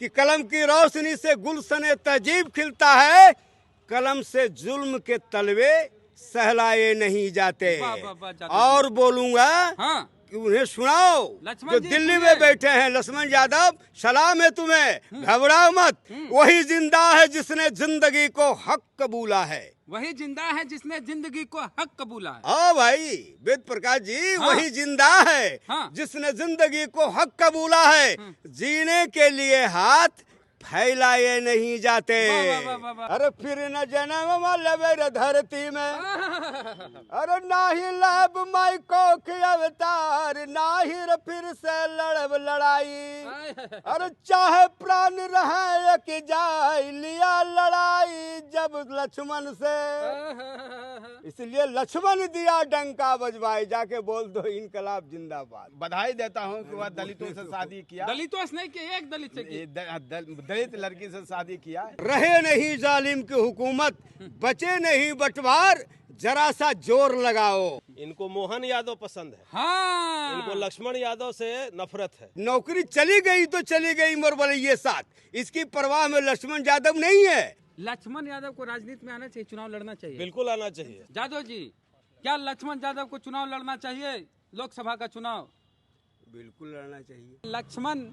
कि कलम की रोशनी से गुलशन तहजीब खिलता है, कलम से जुल्म के तलवे सहलाए नहीं जाते। और बोलूंगा हाँ। कि उन्हें सुनाओ जो दिल्ली में बैठे हैं। लक्ष्मण यादव, सलाम है तुम्हें, घबराओ मत। वही जिंदा है जिसने जिंदगी को हक कबूला है। वही जिंदा है जिसने जिंदगी को हक कबूला है। हाँ भाई वेद प्रकाश जी, हाँ। वही जिंदा है हाँ। जिसने जिंदगी को हक कबूला है। जीने के लिए हाथ फैलाए नहीं जाते। वाह, वाह, वाह, वाह। अरे फिर न जन्म लेवे धरती में, अरे ना ही लब माई को के अवतार, ना ही फिर से लड़ब लड़ाई। अरे चाहे प्राण रहे कि जाए, लिया लड़ाई जब लक्ष्मण से, इसलिए लक्ष्मण दिया डंका बजवाए। जाके बोल दो इनकलाब जिंदाबाद। बधाई देता हूँ कि वह दलितों से शादी किया। दलितों से नहीं किया, एक दलित से किया। दलित लड़की से शादी किया। रहे नहीं जालिम की हुकूमत, बचे नहीं बंटवार, जरा सा जोर लगाओ। इनको मोहन यादव पसंद है। हाँ। इनको लक्ष्मण यादव से नफरत है। नौकरी चली गई तो चली गई मोरबलैये साथ, इसकी परवाह में लक्ष्मण यादव नहीं है। लक्ष्मण यादव को राजनीति में आना चाहिए, चुनाव लड़ना चाहिए। बिल्कुल आना चाहिए। यादव जी, क्या लक्ष्मण यादव को चुनाव लड़ना चाहिए, लोकसभा का चुनाव? बिल्कुल लड़ना चाहिए। लक्ष्मण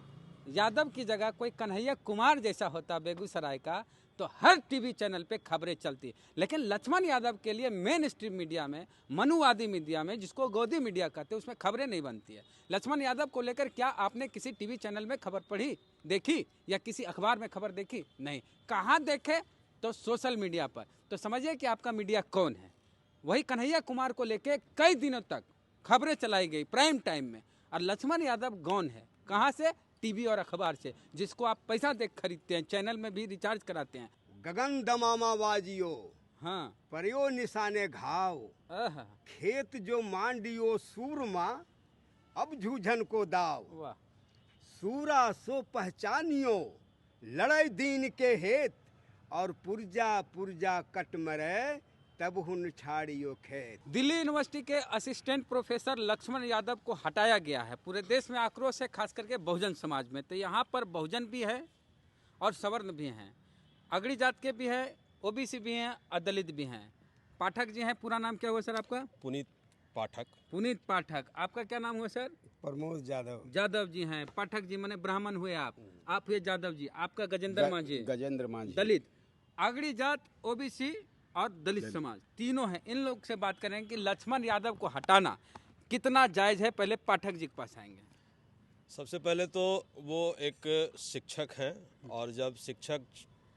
यादव की जगह कोई कन्हैया कुमार जैसा होता बेगूसराय का, तो हर टीवी चैनल पे खबरें चलती। लेकिन लक्ष्मण यादव के लिए मेन स्ट्रीम मीडिया में, मनुवादी मीडिया में, जिसको गोदी मीडिया कहते हैं, उसमें खबरें नहीं बनती है। लक्ष्मण यादव को लेकर क्या आपने किसी टीवी चैनल में खबर पढ़ी, देखी, या किसी अखबार में खबर देखी? नहीं। कहाँ देखे? तो सोशल मीडिया पर। तो समझिए कि आपका मीडिया कौन है। वही कन्हैया कुमार को लेकर कई दिनों तक खबरें चलाई गई प्राइम टाइम में, और लक्ष्मण यादव गौन है, कहाँ से? टीवी और अखबार से, जिसको आप पैसा देख खरीदते हैं, चैनल में भी रिचार्ज कराते हैं। गगन दमामा बाजियो, हाँ। परियो निशाने घाव, खेत जो मांडियो सूरमा, अब जूझन को दाव। वाह। सूरा सो पहचानियो, लड़ाई दीन के हेत, और पुरजा पुरजा कट मरे, तब हुन छाड़ियो खेत। दिल्ली यूनिवर्सिटी के असिस्टेंट प्रोफेसर लक्ष्मण यादव को हटाया गया है। पूरे देश में आक्रोश है, खास करके बहुजन समाज में। तो यहाँ पर बहुजन भी है और सवर्ण भी हैं, अगड़ी जात के भी है, ओबीसी भी हैं और दलित भी हैं। पाठक जी हैं, पूरा नाम क्या हुआ सर आपका? पुनीत पाठक। पुनीत पाठक। आपका क्या नाम हुआ सर? प्रमोद यादव। यादव जी हैं। पाठक जी माने ब्राह्मण हुए आप हुए यादव जी। आपका गजेंद्र मांझी। गजेंद्र मांझी। दलित, अगड़ी जात, ओबीसी और दलित समाज, तीनों हैं। इन लोग से बात करें कि लक्ष्मण यादव को हटाना कितना जायज है। पहले पाठक जी के पास आएंगे। सबसे पहले तो वो एक शिक्षक हैं, और जब शिक्षक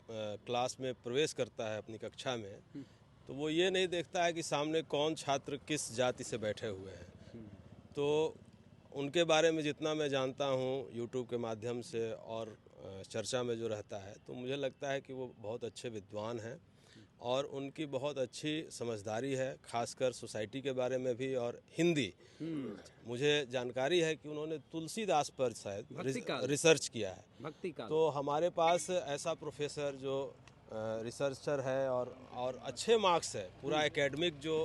क्लास में प्रवेश करता है अपनी कक्षा में, तो वो ये नहीं देखता है कि सामने कौन छात्र किस जाति से बैठे हुए हैं। तो उनके बारे में जितना मैं जानता हूँ यूट्यूब के माध्यम से और चर्चा में जो रहता है, तो मुझे लगता है कि वो बहुत अच्छे विद्वान हैं और उनकी बहुत अच्छी समझदारी है, खासकर सोसाइटी के बारे में भी और हिंदी। मुझे जानकारी है कि उन्होंने तुलसीदास पर शायद रिसर्च किया है। भक्ति का। तो हमारे पास ऐसा प्रोफेसर जो रिसर्चर है और अच्छे मार्क्स है, पूरा एकेडमिक जो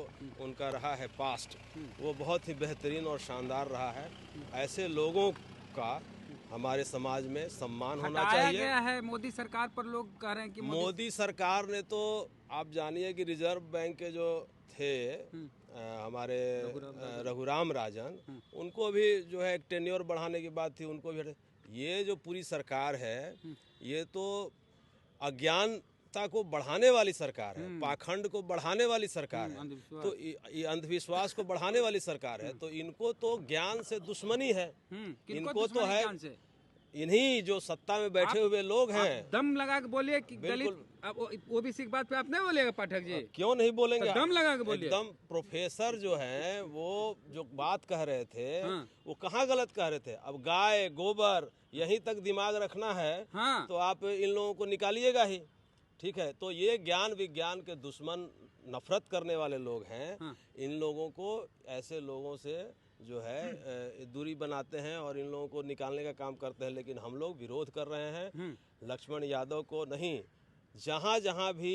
उनका रहा है पास्ट, वो बहुत ही बेहतरीन और शानदार रहा है। ऐसे लोगों का हमारे समाज में सम्मान होना चाहिए। गया है मोदी सरकार पर, लोग कह रहे हैं कि मोदी सरकार ने तो आप जानिए कि रिजर्व बैंक के जो थे हमारे रघुराम राजन, उनको भी जो है एक टेन्योर बढ़ाने की बात थी, उनको भी। ये जो पूरी सरकार है, ये तो अज्ञानता को बढ़ाने वाली सरकार है, पाखंड को बढ़ाने वाली सरकार है, तो ये अंधविश्वास को बढ़ाने वाली सरकार है। तो इनको तो ज्ञान से दुश्मनी है। इनको तो है इन्हीं जो सत्ता में बैठे हुए लोग हैं। दम लगा के बोलिए कि दलित ओबीसी की बात पे आप नहीं बोलेगा पाठक जी? क्यों नहीं बोलेंगे? तो दम लगा के बोलिए। एकदम प्रोफेसर जो हैं, वो जो बात कह रहे थे, वो कहाँ गलत कह रहे थे? अब गाय गोबर यहीं तक दिमाग रखना है, तो आप इन लोगों को निकालिएगा ही। ठीक है, तो ये ज्ञान विज्ञान के दुश्मन, नफरत करने वाले लोग हैं। इन लोगों को, ऐसे लोगों से जो है दूरी बनाते हैं और इन लोगों को निकालने का काम करते हैं। लेकिन हम लोग विरोध कर रहे हैं लक्ष्मण यादव को नहीं। जहाँ जहाँ भी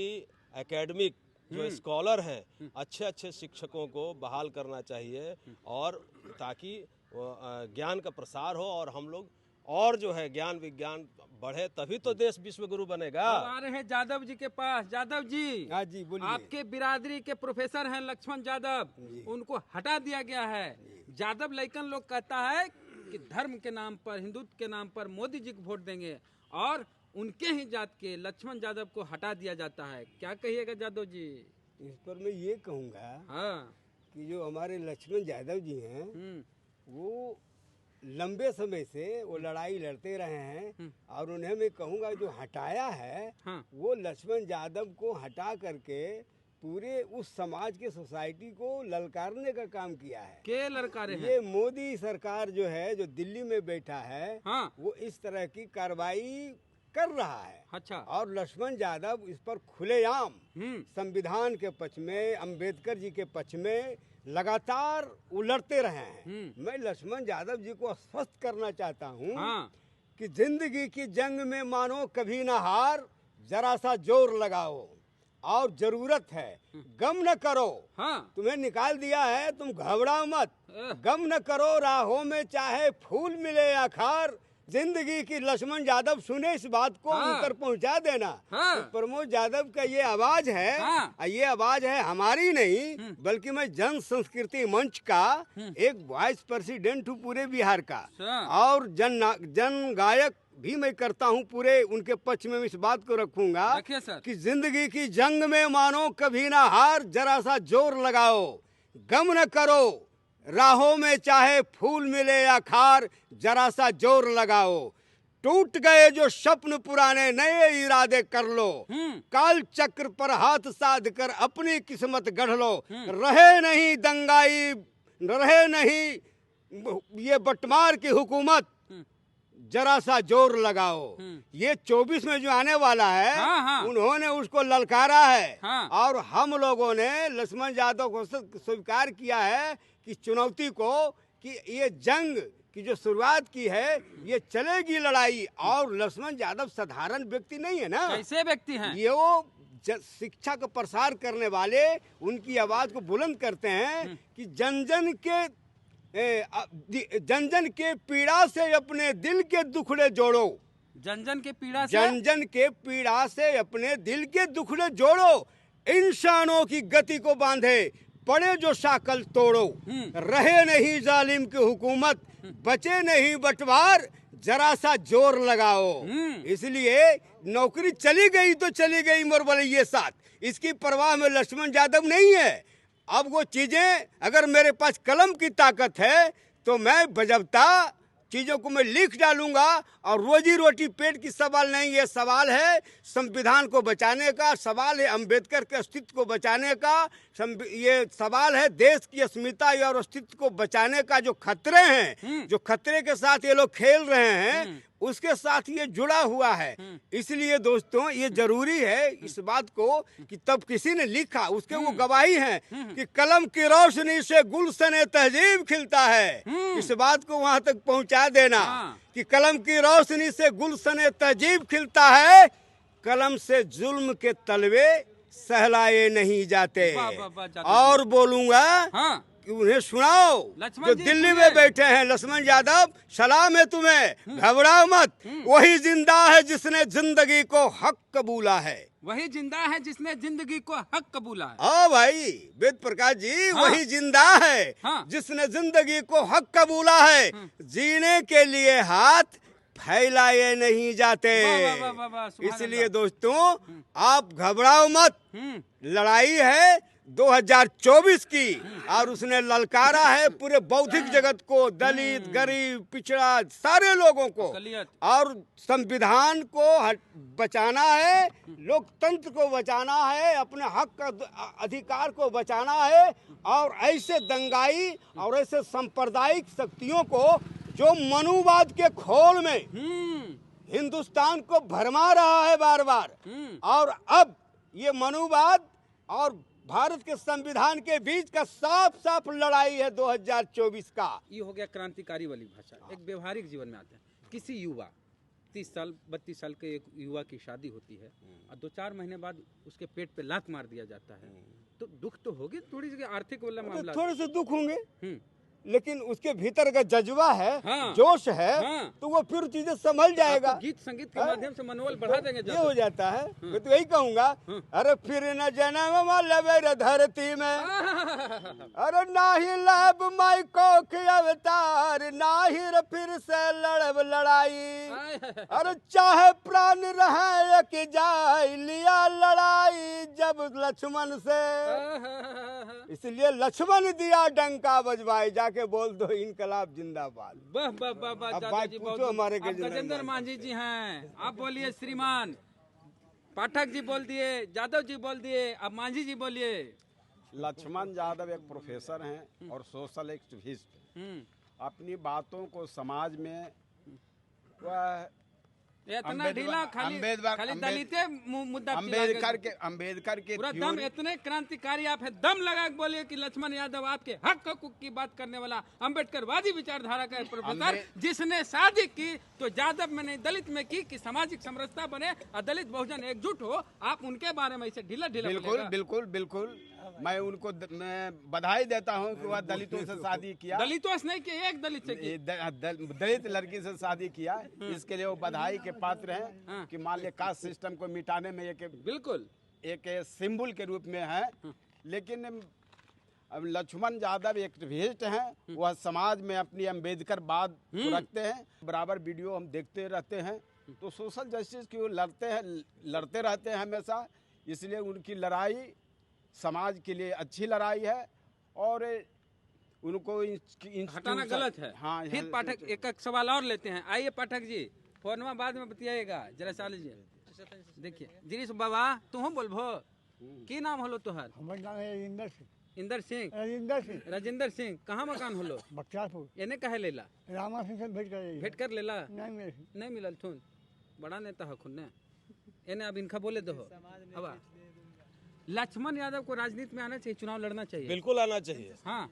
एकेडमिक जो स्कॉलर हैं, अच्छे अच्छे शिक्षकों को बहाल करना चाहिए, और ताकि ज्ञान का प्रसार हो और हम लोग और जो है ज्ञान विज्ञान बढ़े, तभी तो देश विश्व गुरु बनेगा। अब आ रहे हैं यादव जी के पास। यादव जी, हाँ जी बोलिए। आपके बिरादरी के प्रोफेसर हैं लक्ष्मण यादव, उनको हटा दिया गया है। यादव लइकन लोग कहता है कि धर्म के नाम पर, हिंदुत्व के नाम पर मोदी जी को वोट देंगे, और उनके ही जात के लक्ष्मण यादव को हटा दिया जाता है। क्या कहिएगा यादव जी? इस पर मैं ये कहूँगा हाँ, कि जो हमारे लक्ष्मण यादव जी हैं वो लंबे समय से वो लड़ाई लड़ते रहे हैं, और उन्हें मैं कहूँगा जो हटाया है हाँ। वो लक्ष्मण यादव को हटा करके पूरे उस समाज के सोसाइटी को ललकारने का काम किया है। के ललकारे हैं? ये मोदी सरकार जो है, जो दिल्ली में बैठा है, हाँ। वो इस तरह की कार्रवाई कर रहा है। अच्छा। और लक्ष्मण यादव इस पर खुलेआम संविधान के पक्ष में, अंबेडकर जी के पक्ष में लगातार उलटते रहे हैं। मैं लक्ष्मण यादव जी को स्पष्ट करना चाहता हूँ हाँ। कि जिंदगी की जंग में मानो कभी ना हार, जरा सा जोर लगाओ, और जरूरत है गम न करो। हाँ। तुम्हें निकाल दिया है, तुम घबराओ मत, गम न करो, राहों में चाहे फूल मिले या खार। जिंदगी की लक्ष्मण यादव सुने इस बात को, हाँ। उनकर पहुंचा देना। हाँ। तो प्रमोद यादव का ये आवाज है, हाँ। ये आवाज है हमारी नहीं, बल्कि मैं जन संस्कृति मंच का एक वाइस प्रेसिडेंट हूँ पूरे बिहार का, और जन गायक भी मैं करता हूँ पूरे उनके पक्ष में। इस बात को रखूंगा कि जिंदगी की जंग में मानो कभी ना हार, जरा सा जोर लगाओ, गम न करो, राहों में चाहे फूल मिले या खार, जरा सा जोर लगाओ। टूट गए जो स्वप्न पुराने, नए इरादे कर लो, काल चक्र पर हाथ साध कर अपनी किस्मत गढ़ लो। रहे नहीं दंगाई, रहे नहीं ये बटमार की हुकूमत, जरा सा जोर लगाओ। ये 24 में जो आने वाला है, हाँ। उन्होंने उसको ललकारा है। हाँ। और हम लोगों ने लक्ष्मण यादव को स्वीकार किया है कि चुनौती को, कि ये जंग की जो शुरुआत की है, ये चलेगी लड़ाई। और लक्ष्मण यादव साधारण व्यक्ति नहीं है ना। कैसे व्यक्ति हैं? ये वो शिक्षा का प्रसार करने वाले, उनकी आवाज को बुलंद करते हैं कि जन जन के पीड़ा से अपने दिल के दुखड़े जोड़ो। जन के पीड़ा से, जन के पीड़ा से अपने दिल के दुखड़े जोड़ो। इंसानों की गति को बांधे पड़े जो शाकल तोड़ो। रहे नहीं जालिम की हुकूमत, बचे नहीं बंटवार, जरा सा जोर लगाओ। इसलिए नौकरी चली गई तो चली गई मोरबलैये साथ, इसकी परवाह में लक्ष्मण यादव नहीं है। अब वो चीजें, अगर मेरे पास कलम की ताकत है तो मैं बजबता चीजों को मैं लिख डालूंगा। और रोजी रोटी पेट की सवाल नहीं, ये सवाल है संविधान को बचाने का, सवाल है अंबेडकर के अस्तित्व को बचाने का, ये सवाल है देश की अस्मिता और अस्तित्व को बचाने का। जो खतरे हैं, जो खतरे के साथ ये लोग खेल रहे हैं, उसके साथ ये जुड़ा हुआ है। इसलिए दोस्तों ये जरूरी है इस बात को कि तब किसी ने लिखा, उसके वो गवाही है कि कलम की रोशनी से गुलशन तहजीब खिलता है। इस बात को वहां तक पहुंचा देना कि कलम की रोशनी से गुलशन तहजीब खिलता है, कलम से जुल्म के तलवे सहलाए नहीं जाते। और बोलूंगा कि उन्हें सुनाओ जो दिल्ली में बैठे हैं, लक्ष्मण यादव सलाम है तुम्हें, घबराओ मत। वही जिंदा है जिसने जिंदगी को हक कबूला है। वही जिंदा है जिसने जिंदगी को हक कबूला है। हाँ भाई वेद प्रकाश जी, वही जिंदा है जिसने जिंदगी को हक कबूला है। जीने के लिए हाथ फैलाए नहीं जाते। इसलिए दोस्तों आप घबराओ मत, लड़ाई है 2024 की, और उसने ललकारा है पूरे बौद्धिक जगत को, दलित, गरीब, पिछड़ा, सारे लोगों को। और संविधान को बचाना है, लोकतंत्र को बचाना है, अपने हक का अधिकार को बचाना है। और ऐसे दंगाई और ऐसे सांप्रदायिक शक्तियों को जो मनुवाद के खोल में हिंदुस्तान को भरमा रहा है बार बार, और अब ये मनुवाद और भारत के संविधान के बीच का साफ साफ लड़ाई है 2024 का। ये हो गया क्रांतिकारी वाली भाषा। एक व्यवहारिक जीवन में आते हैं, किसी युवा 30 साल 32 साल के एक युवा की शादी होती है और 2-4 महीने बाद उसके पेट पे लात मार दिया जाता है, तो दुख तो होगी थोड़ी सी, आर्थिक वाला मामला थोड़े से दुख होंगे, लेकिन उसके भीतर का जज्बा है, हाँ। जोश है, हाँ। तो वो फिर चीजें समझ जाएगा। आपको गीत संगीत के माध्यम से मनोबल बढ़ा देंगे ये जादव। हो जाता है। मैं तो यही कहूंगा, अरे फिर न जन्म लेवे रे धरती में, अरे ना ही लब माई कोख अवतार, ना ही रे फिर से लड़ब लड़ाई, अरे चाहे प्राण रहे कि जाए, लिया लड़ाई जब लक्ष्मण से, इसलिए लक्ष्मण दिया डंका बजवाए, जाके बोल दो इनकलाब जिंदाबाद। वाह वाह वाह वाह अब जादव बात जी, पूछो बहुत- हमारे आप गजेंद्र गजेंद्र मांझी जी हैं, आप बोलिए श्रीमान। पाठक जी बोल दिए, जादव जी बोल दिए, अब मांझी जी बोलिए। लक्ष्मण यादव एक प्रोफेसर हैं और सोशल एक्टिविस्ट। अपनी बातों को समाज में वह इतना ढीला खाली दलिते मुद्दा अम्बेडकर के पूरा दम, इतने क्रांतिकारी आप है, दम लगा के बोलिए कि लक्ष्मण यादव आपके हक हकूक की बात करने वाला अम्बेडकरवादी विचारधारा का प्रोफेसर, जिसने शादी की तो यादव में नहीं दलित में की कि सामाजिक समरसता बने और दलित बहुजन एकजुट हो। आप उनके बारे में इसे ढीला ढीला बिल्कुल बिल्कुल बिल्कुल मैं उनको मैं बधाई देता हूं कि वह दलितों से शादी किया। दलितों से नहीं किया, एक दलित से की। दलित लड़की से शादी किया, इसके लिए वो बधाई के पात्र हैं कि मान लिया कास्ट सिस्टम को मिटाने में बिल्कुल एक सिंबल के रूप में है। लेकिन अब लक्ष्मण यादव एक्टिविस्ट हैं, वह समाज में अपनी अम्बेडकर बात रखते हैं। बराबर वीडियो हम देखते रहते हैं, तो सोशल जस्टिस की वो लड़ते रहते हैं हमेशा। इसलिए उनकी लड़ाई समाज के लिए अच्छी लड़ाई है और उनको हटाना गलत है। हाँ, फिर पाठक एक एक सवाल और लेते हैं। आइए पाठक जी, फोनवा बाद में बतियाएगा, जरा चाल लीजिए। देखिए गिरीश बाबा, तू बोलबो की नाम होलो तुहार? हमार नाम है इंदर सिंह। इंदर सिंह? राजेंद्र सिंह। कहाँ मकान होलो? बख्तियारपुर। एने कहे लेला? रामा सिंह से भेंट कर लेला? नहीं मिलल थुन। बड़ा नेता हखुन ने। एने अब इनका बोले दो। अब लक्ष्मण यादव को राजनीति में आना चाहिए, चुनाव लड़ना चाहिए? बिल्कुल आना चाहिए। हाँ,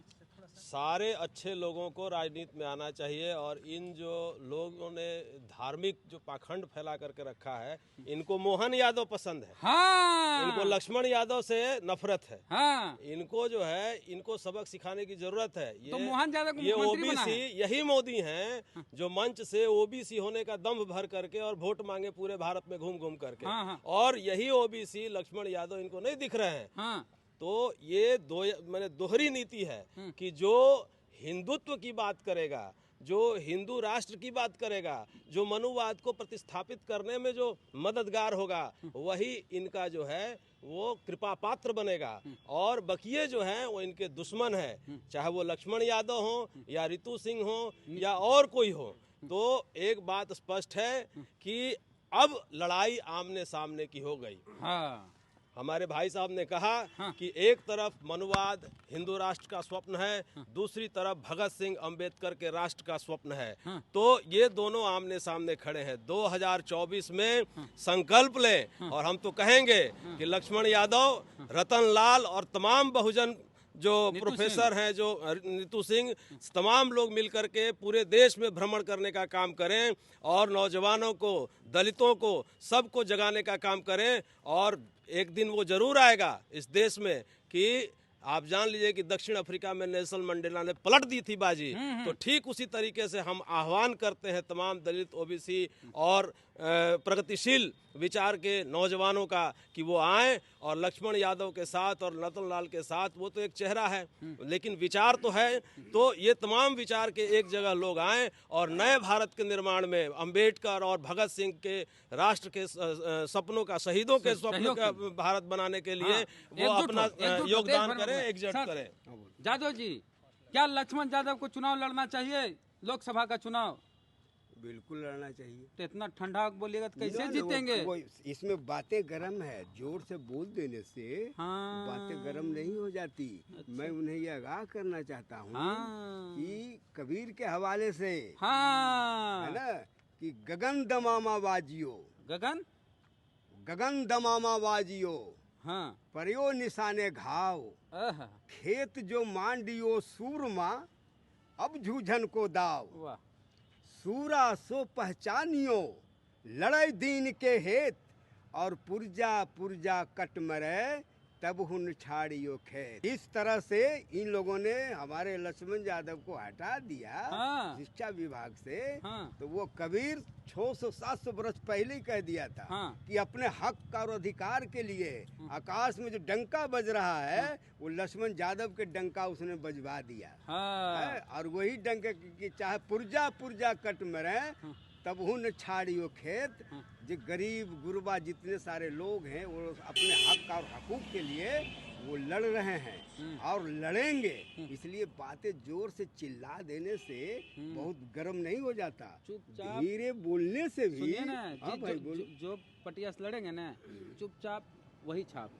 सारे अच्छे लोगों को राजनीति में आना चाहिए और इन जो लोगों ने धार्मिक जो पाखंड फैला करके रखा है, इनको मोहन यादव पसंद है। हाँ, इनको लक्ष्मण यादव से नफरत है। हाँ, इनको जो है, इनको सबक सिखाने की जरूरत है। तो मोहन यादव को ये मुख्यमंत्री बना ओबीसी, है। यही मोदी हैं जो मंच से ओबीसी होने का दम्भ भर करके और वोट मांगे पूरे भारत में घूम घूम करके। हाँ, हाँ। और यही ओबीसी लक्ष्मण यादव इनको नहीं दिख रहे हैं। हाँ, तो ये मैंने दोहरी नीति है कि जो हिंदुत्व की बात करेगा, जो हिंदू राष्ट्र की बात करेगा, जो मनुवाद को प्रतिस्थापित करने में जो मददगार होगा, वही इनका जो है वो कृपा पात्र बनेगा। और बकिए जो हैं वो इनके दुश्मन है, चाहे वो लक्ष्मण यादव हो या रितु सिंह हो या और कोई हो। तो एक बात स्पष्ट है कि अब लड़ाई आमने सामने की हो गई। हाँ, हमारे भाई साहब ने कहा कि एक तरफ मनुवाद हिंदू राष्ट्र का स्वप्न है, दूसरी तरफ भगत सिंह अंबेडकर के राष्ट्र का स्वप्न है। तो ये दोनों आमने सामने खड़े हैं। 2024 में संकल्प लें और हम तो कहेंगे कि लक्ष्मण यादव, रतन लाल और तमाम बहुजन जो प्रोफेसर हैं, जो नीतू सिंह, तमाम लोग मिलकर के पूरे देश में भ्रमण करने का काम करें और नौजवानों को, दलितों को, सबको जगाने का काम करें। और एक दिन वो जरूर आएगा इस देश में कि आप जान लीजिए कि दक्षिण अफ्रीका में नेल्सन मंडेला ने पलट दी थी बाजी। तो ठीक उसी तरीके से हम आह्वान करते हैं तमाम दलित, ओबीसी और प्रगतिशील विचार के नौजवानों का कि वो आएं और लक्ष्मण यादव के साथ और रतन लाल के साथ, वो तो एक चेहरा है लेकिन विचार तो है। तो ये तमाम विचार के एक जगह लोग आएं और नए भारत के निर्माण में अंबेडकर और भगत सिंह के राष्ट्र के सपनों का, शहीदों के स्वप्नों का भारत बनाने के लिए वो अपना योगदान करें, एकजुट करें। जादव जी, क्या लक्ष्मण यादव को चुनाव लड़ना चाहिए, लोकसभा का चुनाव? बिल्कुल लड़ना चाहिए। तो इतना ठंडा बोलिएगा तो कैसे जीतेंगे? वो इसमें बातें गर्म है, जोर से बोल देने से हाँ, बातें गर्म नहीं हो जाती। मैं उन्हें ये आगाह करना चाहता हूँ कि कबीर के हवाले से है ना कि गगन दमामा बाजियो, गगन दमामा बाजियो, हाँ, परियो निशाने घाव, खेत जो मांडियो सूरमा, अब जूझन को दाव, वाह, सूरा सो पहचानियो, लड़ाई दीन के हेत, और पुरजा पुरजा कट मरे, तब हुन छाड़ियो खेत। इस तरह से इन लोगों ने हमारे लक्ष्मण यादव को हटा दिया हाँ। शिक्षा विभाग से। हाँ। तो वो कबीर 600-700 वर्ष पहले ही कह दिया था हाँ। कि अपने हक और अधिकार के लिए आकाश में जो डंका बज रहा है वो लक्ष्मण यादव के डंका उसने बजवा दिया हाँ। है। और वही डंके की चाहे पुर्जा पुर्जा कट मरे तब हुन छाड़ियो खेत। जो गरीब गुरबा जितने सारे लोग हैं वो अपने हक और हकूक के लिए वो लड़ रहे हैं और लड़ेंगे। इसलिए बातें जोर से चिल्ला देने से बहुत गर्म नहीं हो जाता, चुपचाप धीरे बोलने से भी। सुनिए ना हाँ भाई बोलो। जो पटिया से लड़ेंगे ना चुपचाप वही छाप।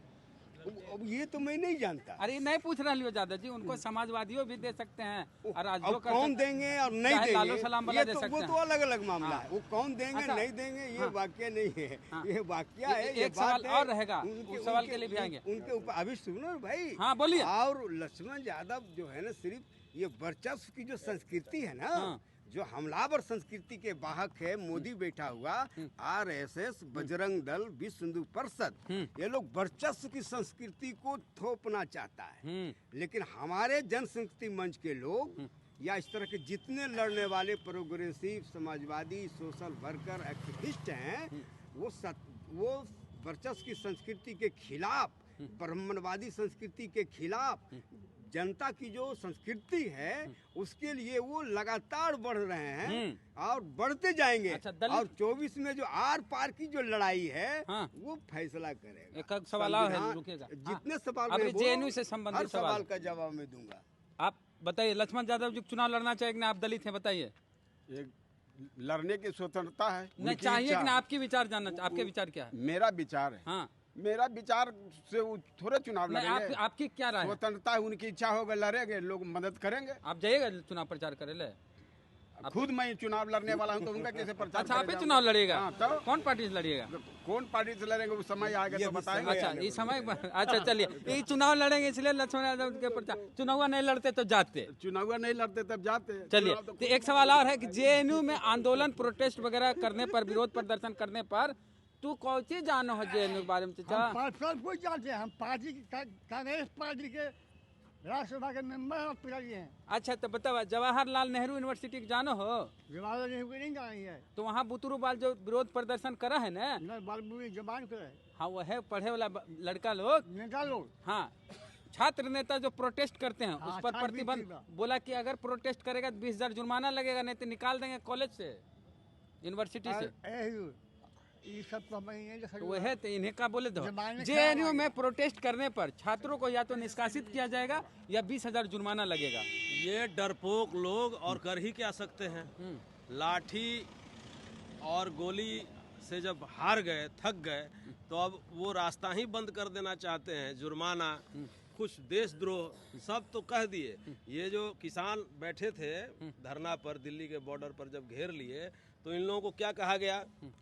अब ये तो मैं नहीं जानता। अरे नहीं पूछ रहा लियो दादा जी, उनको समाजवादियों भी दे सकते हैं और आज जो अब कौन देंगे और नहीं चाहे लालू देंगे सलाम वाला ये दे तो सकते वो हैं। तो अलग अलग मामला है। वो कौन देंगे अच्छा। नहीं देंगे ये वाक्य नहीं है। हाँ। ये वाक्य है। ये एक सवाल बात है। और रहेगा, उस सवाल के लिए भी आएंगे। उनके ऊपर अभी सुनो भाई। हाँ, बोलिए। और लक्ष्मण यादव जो है ना सिर्फ ये वर्चस्व की जो संस्कृति है ना, हाँ। जो हमलावर संस्कृति के वाहक है मोदी बैठा हुआ, RSS, बजरंग दल, विश्व हिंदू परिषद, ये लोग वर्चस्व की संस्कृति को थोपना चाहता है। लेकिन हमारे जनशक्ति मंच के लोग या इस तरह के जितने लड़ने वाले progressive Samajwadi social worker activist हैं वो वर्चस्व की संस्कृति के खिलाफ, ब्राह्मणवादी संस्कृति के खिलाफ, जनता की जो संस्कृति है उसके लिए वो लगातार बढ़ रहे हैं और बढ़ते जाएंगे। अच्छा, और 24 में जो आर पार की जो लड़ाई है हाँ। वो फैसला करेगा। एक सवाल और है, संविधान- रुकिएगा। जितने सवाल अब में ये बोलो, JNU से संबंधित हर सवाल। सवाल का जवाब मैं दूंगा। आप बताइए, लक्ष्मण यादव जी चुनाव लड़ना चाहिए कि ना? आप दलित हैं, बताइए। एक लड़ने की स्वतंत्रता है, नहीं उनकी चाहिए इच्छा। कि ना? आपके विचार जानना, आपके विचार क्या है? मेरा विचार है, हाँ, मेरा विचार से वो थोड़े चुनाव नहीं, लड़ेंगे। आपकी क्या राय है? स्वतंत्रता है, उनकी इच्छा होगा लड़ेंगे, लोग मदद करेंगे। आप जाइएगा चुनाव प्रचार करे ले? खुद मैं चुनाव लड़ने वाला हूँ तो उनका कैसे प्रचार अच्छा, आप ही करें चुनाव लड़िएगा? हाँ, तो कौन पार्टी से लड़िएगा? कौन पार्टी से लड़ेंगे वो समय आएगा ये तो भी बताएंगे। अच्छा, ये समय अच्छा चलिए, ये चुनाव लड़ेंगे इसलिए लक्ष्मण यादव के प्रचार। चुनाव नहीं लड़ते तो जाते। चुनाव नहीं लड़ते तब जाते। चलिए, चुनाव तो एक सवाल और है कि JNU में आंदोलन प्रोटेस्ट वगैरह करने पर, विरोध प्रदर्शन करने पर तू कौन चीज जानो है JNU के बारे में चाचा? हम सब कुछ जानते हैं। हम पार्टी कांग्रेस पार्टी के राज्यसभा के मेंबर और पिताजी हैं। अच्छा, तो बताओ, जवाहरलाल नेहरू यूनिवर्सिटी के जानो हो? जवाहरलाल नेहरू को नहीं जानी है। तो वहाँ बुतरू बाल जो विरोध प्रदर्शन करा है ना, न बालबुरी जबान करे हाँ वो है पढ़े वाला लड़का लोग। नेता लोग। हाँ, छात्र नेता जो प्रोटेस्ट करते हैं हाँ, उस पर छात्र प्रतिबंध भी बोला कि अगर प्रोटेस्ट करेगा तो 20,000 जुर्माना लगेगा, नहीं तो निकाल देंगे कॉलेज से, यूनिवर्सिटी से। ये सब तो हमें नहीं तो देखा। वह है, तो इन्हें का बोले दो। जमाने JNU में प्रोटेस्ट करने पर छात्रों को या तो निष्कासित किया जाएगा या 20,000 जुर्माना लगेगा। ये डरपोक लोग और कर ही क्या सकते हैं। लाठी और गोली से जब हार गए, थक गए, तो अब वो रास्ता ही बंद कर देना चाहते हैं। जुर्माना, कुछ देशद्रोह सब तो कह दिए। ये जो किसान बैठे थे धरना पर, दिल्ली के बॉर्डर पर जब घेर लिए, तो इन लोगों को क्या कहा गया?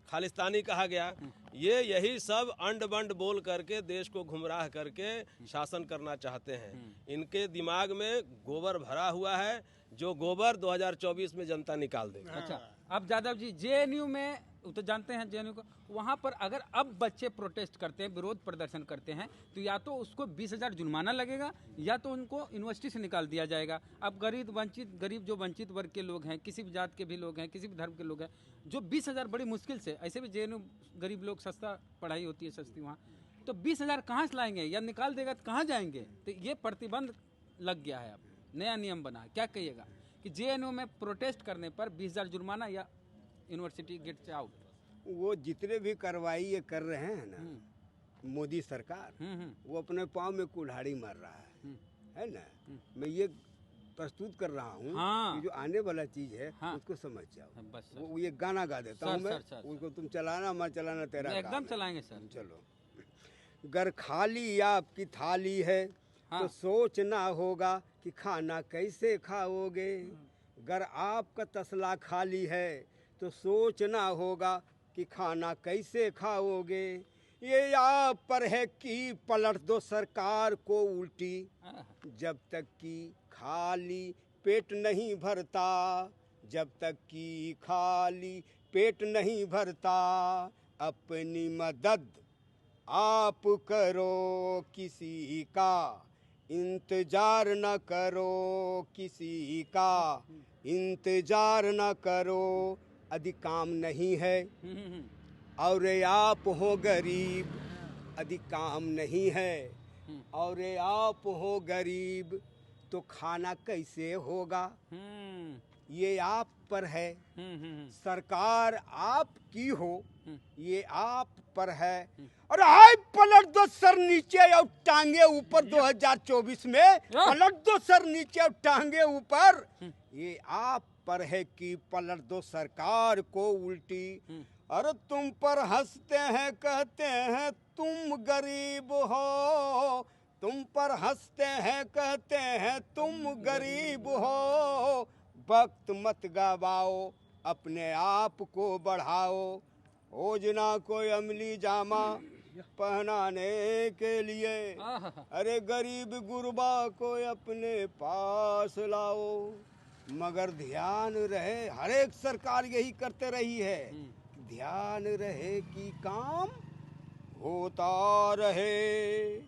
खालिस्तानी कहा गया। ये यही सब अंड बंड बोल करके देश को गुमराह करके शासन करना चाहते हैं। इनके दिमाग में गोबर भरा हुआ है, जो गोबर 2024 में जनता निकाल देगी। अच्छा, अब यादव जी JNU में वो तो जानते हैं JNU को, वहाँ पर अगर अब बच्चे प्रोटेस्ट करते हैं, विरोध प्रदर्शन करते हैं, तो या तो उसको 20,000 जुर्माना लगेगा या तो उनको यूनिवर्सिटी से निकाल दिया जाएगा। अब गरीब जो वंचित वर्ग के लोग हैं, किसी भी जात के भी लोग हैं, किसी भी धर्म के लोग हैं, जो 20,000 बड़ी मुश्किल से, ऐसे भी JNU गरीब लोग, सस्ता पढ़ाई होती है सस्ती वहाँ, तो 20,000 कहाँ से लाएंगे? या निकाल देगा तो कहाँ जाएंगे? तो ये प्रतिबंध लग गया है, अब नया नियम बना है। क्या कहिएगा कि JNU में प्रोटेस्ट करने पर 20,000 जुर्माना या यूनिवर्सिटी गेट से आउट? वो जितने भी कार्रवाई ये कर रहे हैं ना मोदी सरकार, वो अपने पाँव में कुल्हाड़ी मार रहा है ना। मैं ये प्रस्तुत कर रहा हूँ हाँ। कि जो आने वाला चीज है हाँ। उसको समझ जाओ। बस सर। वो ये गाना गा देता सर, हूँ मैं, सर। उसको तुम चलाना मत चलाना तेरा एकदम काम है। चलाएंगे सर। चलो। गर खाली आपकी थाली है हाँ। तो सोचना होगा कि खाना कैसे खाओगे। गर आपका तसला खाली है तो सोचना होगा कि खाना कैसे खाओगे। ये आप पर है कि पलट दो सरकार को उल्टी, जब तक कि खाली पेट नहीं भरता, जब तक कि खाली पेट नहीं भरता। अपनी मदद आप करो किसी का, इंतजार न करो किसी का, इंतजार न करो, यदि काम नहीं है और आप हो गरीब, यदि काम नहीं है और आप हो गरीब, तो खाना कैसे होगा? ये आप पर है, सरकार आपकी हो, ये आप पर है। और हाय पलट दो सर नीचे और टांगे ऊपर, 2024 में पलट दो सर नीचे और टांगे ऊपर, ये आप पर है कि पलट दो सरकार को उल्टी। अरे तुम पर हंसते हैं, कहते हैं तुम गरीब हो, तुम पर हंसते हैं, कहते हैं तुम गरीब हो, वक्त मत गवाओ, अपने आप को बढ़ाओ, ओजना कोई अमली जामा पहनाने के लिए, अरे गरीब गुरबा को अपने पास लाओ। मगर ध्यान रहे, हर एक सरकार यही करते रही है, ध्यान रहे कि काम होता रहे।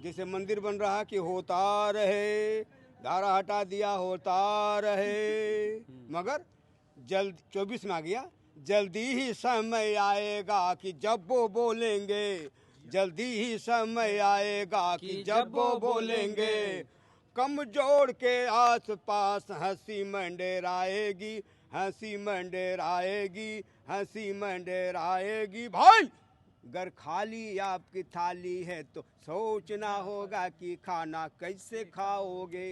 जैसे मंदिर बन रहा कि होता रहे, दारा हटा दिया होता रहे, मगर जल्द 24 में आ गया, जल्दी ही समय आएगा कि जब वो बोलेंगे, जल्दी ही समय आएगा कि जब वो बोलेंगे, कमजोर के आस पास हंसी मंडराएगी, हंसी मंडराएगी, हंसी मंडराएगी। भाई अगर खाली आपकी थाली है तो सोचना होगा कि खाना कैसे खाओगे,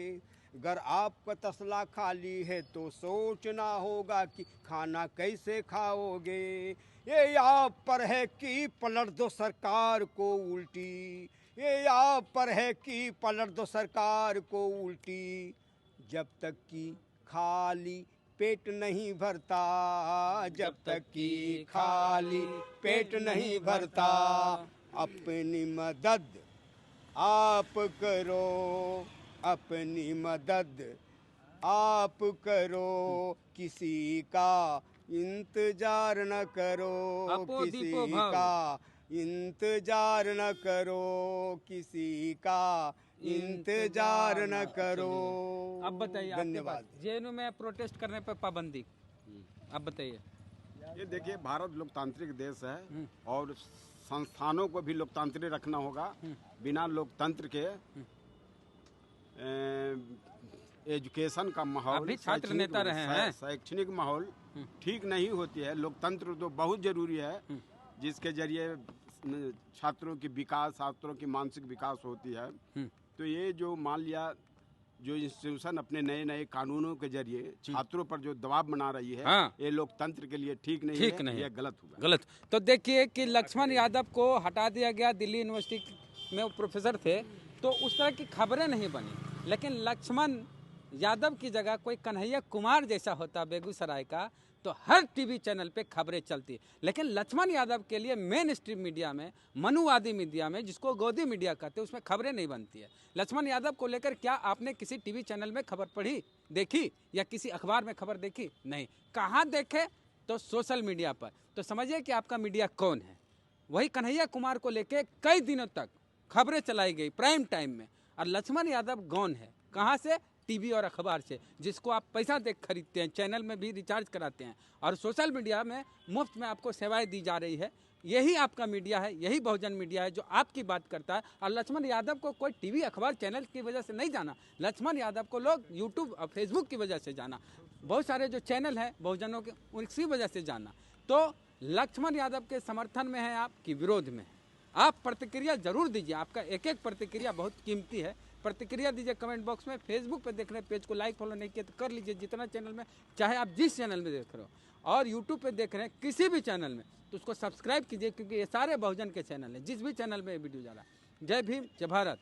अगर आपका तसला खाली है तो सोचना होगा कि खाना कैसे खाओगे। ये आप पर है कि पलट दो सरकार को उल्टी, ये आप पर है कि पलट दो सरकार को उल्टी। जब तक कि खाली पेट नहीं भरता, जब तक कि खाली पेट नहीं भरता, अपनी मदद आप करो, अपनी मदद आप करो, किसी का इंतजार न करो, किसी का इंतजार न करो, किसी का इंतजार न करो। अब बताइए, धन्यवाद। जेएनयू में प्रोटेस्ट करने पर पाबंदी, अब बताइए। ये देखिए, भारत लोकतांत्रिक देश है और संस्थानों को भी लोकतांत्रिक रखना होगा। बिना लोकतंत्र के एजुकेशन का माहौल, अभी छात्र नेता रहे हैं, शैक्षणिक माहौल ठीक नहीं होती है। लोकतंत्र तो बहुत जरूरी है, जिसके जरिए छात्रों की विकास, छात्रों की मानसिक विकास होती है। तो ये जो मान लिया, जो इंस्टीट्यूशन अपने नए नए कानूनों के जरिए छात्रों पर जो दबाव बना रही है, ये लोकतंत्र के लिए ठीक नहीं है, ये गलत हुआ, गलत। तो देखिए कि लक्ष्मण यादव को हटा दिया गया, दिल्ली यूनिवर्सिटी में वो प्रोफेसर थे, तो उस तरह की खबरें नहीं बनी। लेकिन लक्ष्मण यादव की जगह कोई कन्हैया कुमार जैसा होता बेगूसराय का, तो हर टीवी चैनल पे खबरें चलती। लेकिन लक्ष्मण यादव के लिए मेन स्ट्रीम मीडिया में, मनुवादी मीडिया में, जिसको गोदी मीडिया कहते हैं, उसमें खबरें नहीं बनती है। लक्ष्मण यादव को लेकर क्या आपने किसी टीवी चैनल में खबर पढ़ी, देखी, या किसी अखबार में खबर देखी? नहीं। कहाँ देखे? तो सोशल मीडिया पर। तो समझिए कि आपका मीडिया कौन है। वही कन्हैया कुमार को लेकर कई दिनों तक खबरें चलाई गई प्राइम टाइम में, और लक्ष्मण यादव गौन है, कहाँ से? टीवी और अखबार से, जिसको आप पैसा दे खरीदते हैं, चैनल में भी रिचार्ज कराते हैं, और सोशल मीडिया में मुफ्त में आपको सेवाएं दी जा रही है। यही आपका मीडिया है, यही बहुजन मीडिया है जो आपकी बात करता है। और लक्ष्मण यादव को कोई टीवी अखबार चैनल की वजह से नहीं जाना, लक्ष्मण यादव को लोग यूट्यूब और फेसबुक की वजह से जाना, बहुत सारे जो चैनल हैं बहुजनों के, उसी वजह से जाना। तो लक्ष्मण यादव के समर्थन में है आप कि विरोध में है? आप प्रतिक्रिया जरूर दीजिए, आपका एक एक प्रतिक्रिया बहुत कीमती है। प्रतिक्रिया दीजिए कमेंट बॉक्स में। फेसबुक पे देख रहे हैं, पेज को लाइक फॉलो नहीं किया तो कर लीजिए, जितना चैनल में, चाहे आप जिस चैनल में देख रहे हो, और यूट्यूब पे देख रहे हैं किसी भी चैनल में, तो उसको सब्सक्राइब कीजिए, क्योंकि ये सारे बहुजन के चैनल हैं, जिस भी चैनल में ये वीडियो जा रहा है। जय भीम, जय भारत।